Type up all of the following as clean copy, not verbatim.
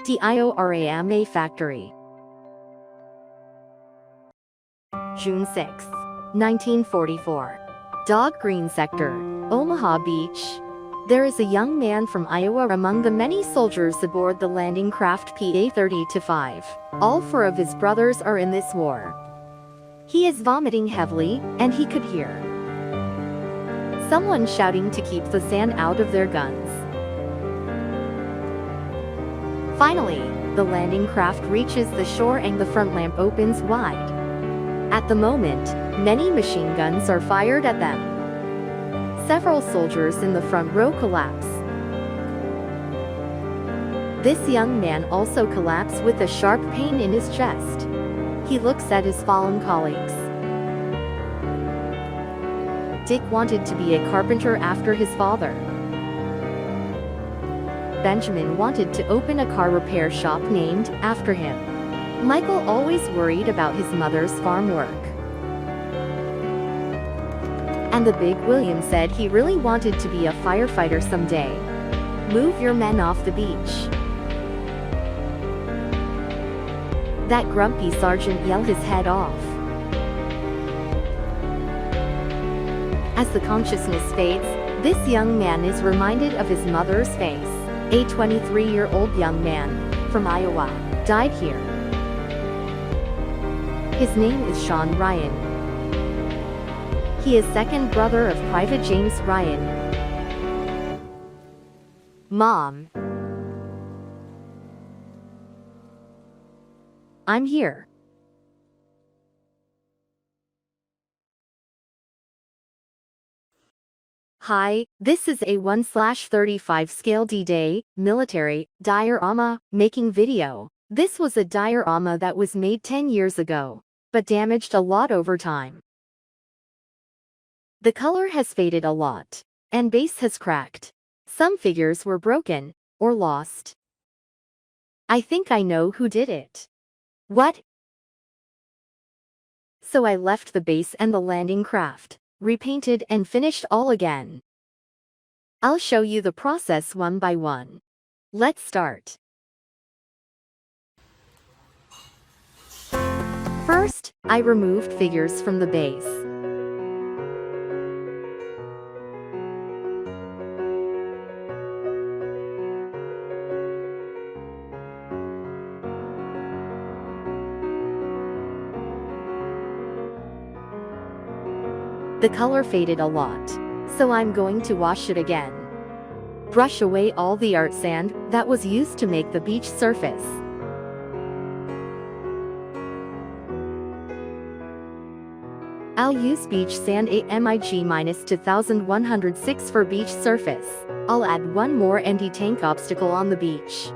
Diorama Factory. June 6, 1944. Dog Green Sector, Omaha Beach. There is a young man from Iowa among the many soldiers aboard the landing craft PA-30-5. All four of his brothers are in this war. He is vomiting heavily, and he could hear someone shouting to keep the sand out of their guns. Finally, the landing craft reaches the shore and the front lamp opens wide. At the moment, many machine guns are fired at them. Several soldiers in the front row collapse. This young man also collapsed with a sharp pain in his chest. He looks at his fallen colleagues. Dick wanted to be a carpenter after his father. Benjamin wanted to open a car repair shop named after him. Michael always worried about his mother's farm work. And the big William said he really wanted to be a firefighter someday. Move your men off the beach. That grumpy sergeant yelled his head off. As the consciousness fades, this young man is reminded of his mother's face. A 23-year-old young man, from Iowa, died here. His name is Sean Ryan. He is second brother of Private James Ryan. Mom. I'm here. Hi, this is a 1/35 scale D-Day, military, diorama, making video. This was a diorama that was made 10 years ago, but damaged a lot over time. The color has faded a lot, and base has cracked. Some figures were broken, or lost. I think I know who did it. What? So I left the base and the landing craft, repainted and finished all again. I'll show you the process one by one. Let's start. First, I removed figures from the base. The color faded a lot, so I'm going to wash it again. Brush away all the art sand that was used to make the beach surface. I'll use beach sand AMIG-2106 for beach surface. I'll add one more anti-tank obstacle on the beach.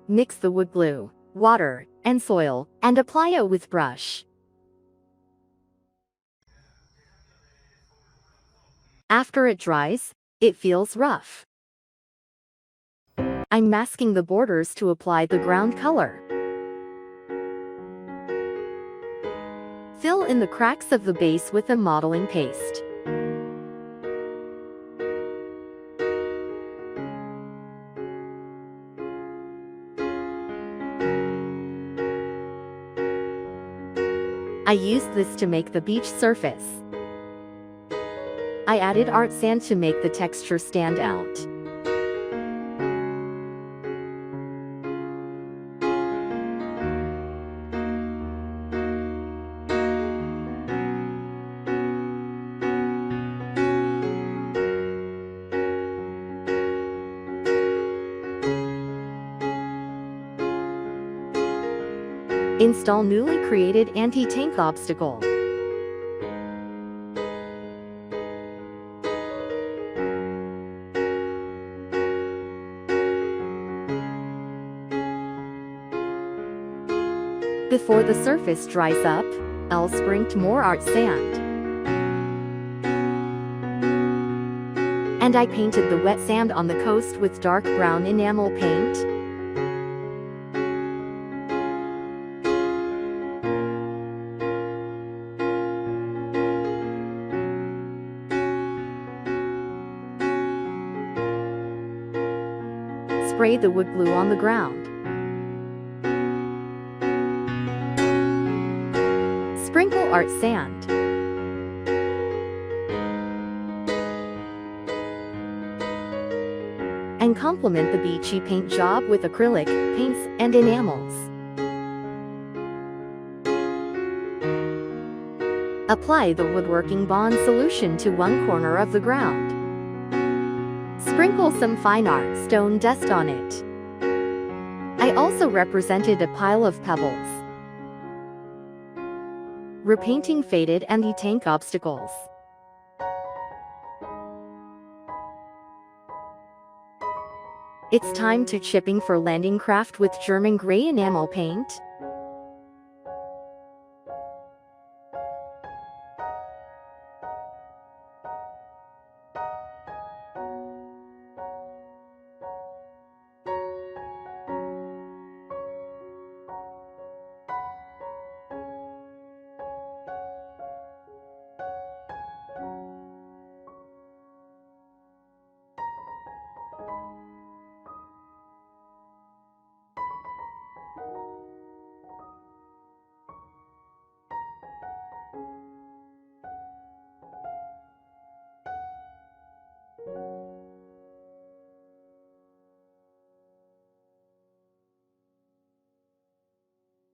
Mix the wood glue, water, and soil, and apply it with brush. After it dries, it feels rough. I'm masking the borders to apply the ground color. Fill in the cracks of the base with a modeling paste. I used this to make the beach surface. I added art sand to make the texture stand out. Install newly created anti-tank obstacle. Before the surface dries up, I'll sprinkle more art sand. And I painted the wet sand on the coast with dark brown enamel paint. Spray the wood glue on the ground. Sprinkle art sand. And complement the beachy paint job with acrylic paints and enamels. Apply the woodworking bond solution to one corner of the ground. Sprinkle some fine art stone dust on it. I also represented a pile of pebbles. Repainting faded and the tank obstacles. It's time to chipping for landing craft with German gray enamel paint.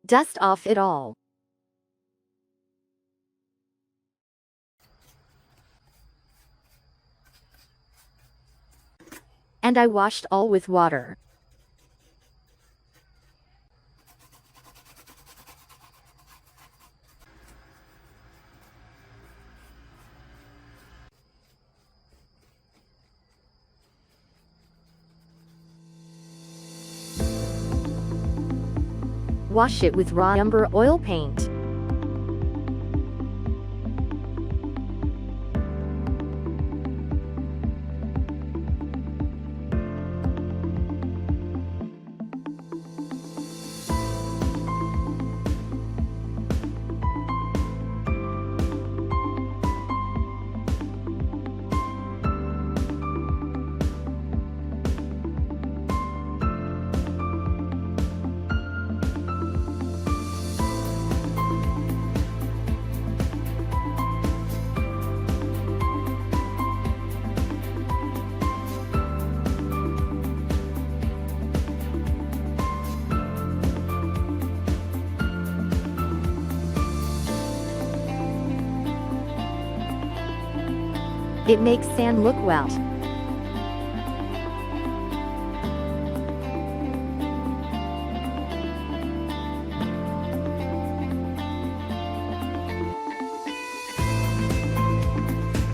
Dust off it all. And I washed all with water. Wash it with raw umber oil paint. It makes sand look wet.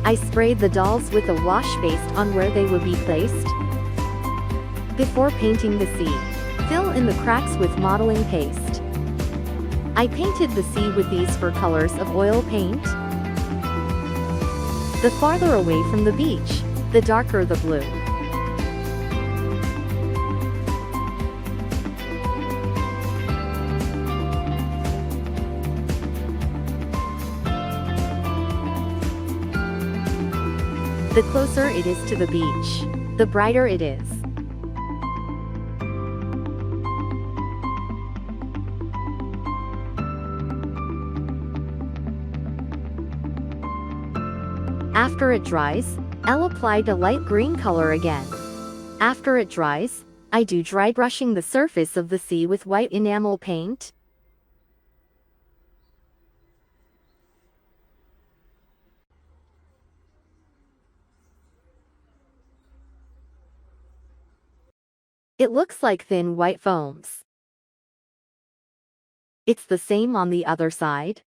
I sprayed the dolls with a wash based on where they would be placed. Before painting the sea, fill in the cracks with modeling paste. I painted the sea with these four colors of oil paint. The farther away from the beach, the darker the blue. The closer it is to the beach, the brighter it is. After it dries, I'll apply the light green color again. After it dries, I do dry brushing the surface of the sea with white enamel paint. It looks like thin white foams. It's the same on the other side.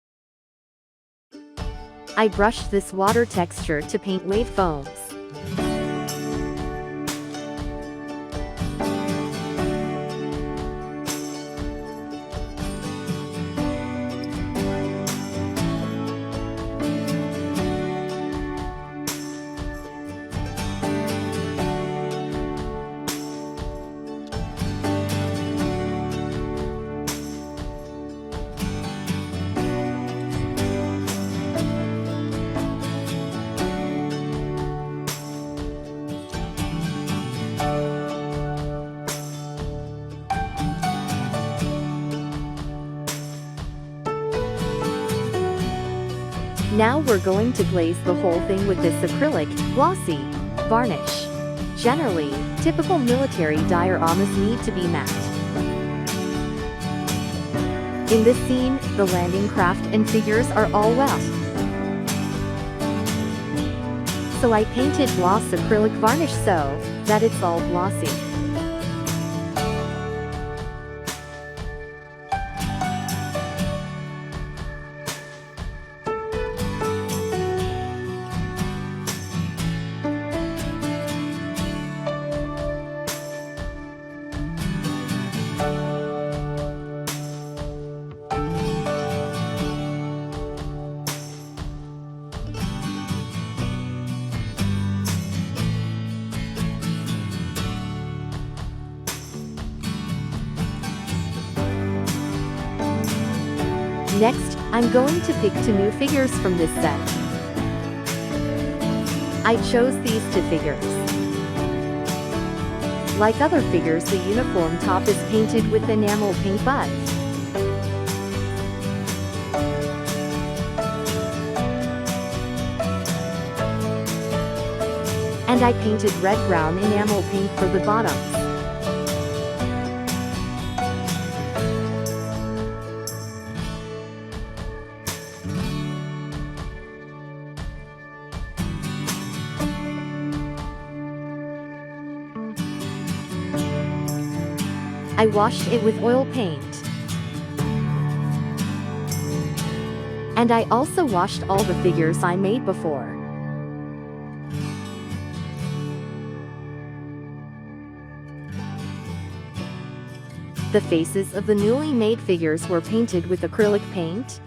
I brushed this water texture to paint wave foams. Now we're going to glaze the whole thing with this acrylic, glossy varnish. Generally, typical military dioramas need to be matte. In this scene, the landing craft and figures are all wet. So I painted gloss acrylic varnish so that it's all glossy. Next, I'm going to pick 2 new figures from this set. I chose these 2 figures. Like other figures, the uniform top is painted with enamel pink buds. And I painted red-brown enamel pink for the bottoms. I washed it with oil paint. And I also washed all the figures I made before. The faces of the newly made figures were painted with acrylic paint.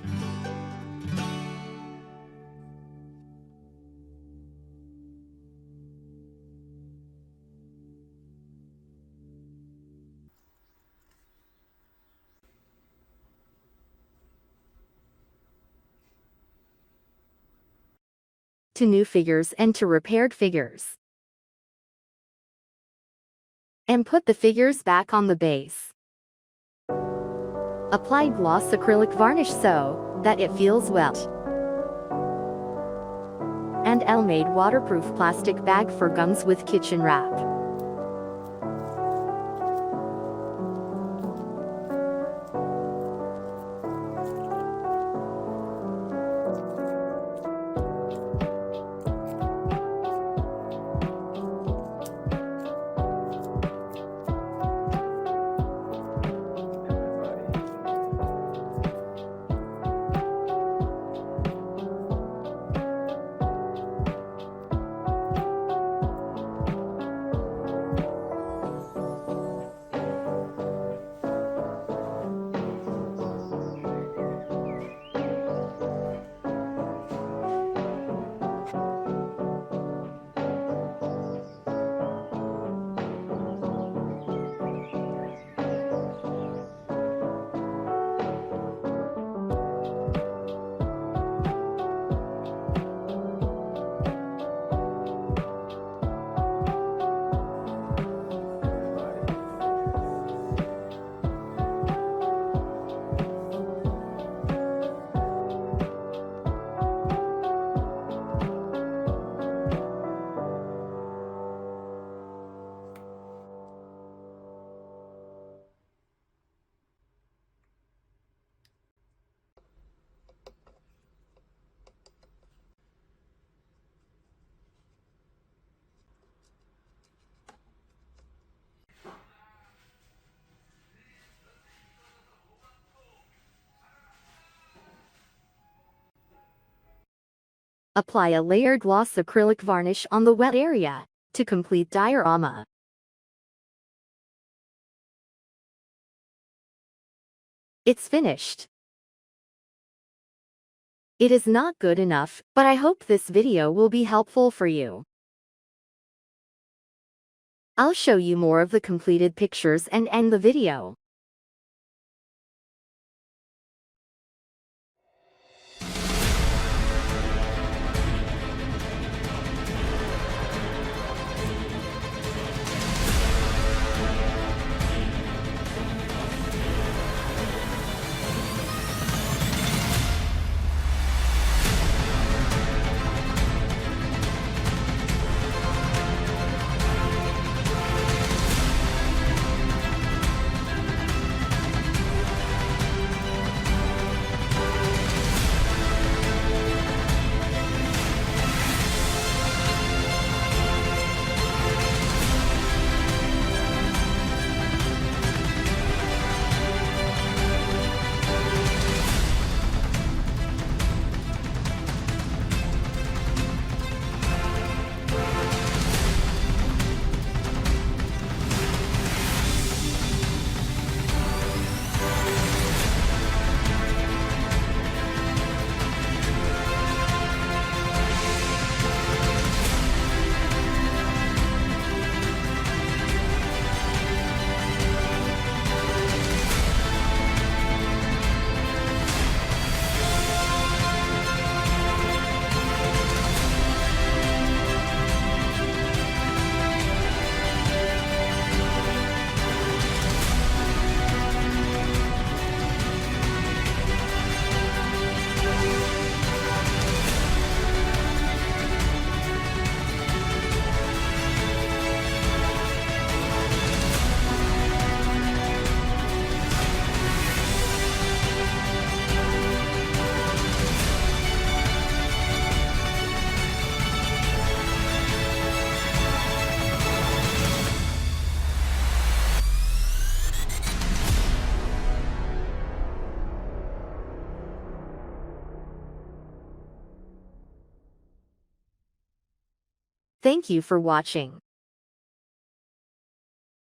To new figures and to repaired figures. And put the figures back on the base. Apply gloss acrylic varnish so that it feels wet. And I made waterproof plastic bag for gums with kitchen wrap. Apply a layered gloss acrylic varnish on the wet area to complete diorama. It's finished. It is not good enough, but I hope this video will be helpful for you. I'll show you more of the completed pictures and end the video. Thank you for watching.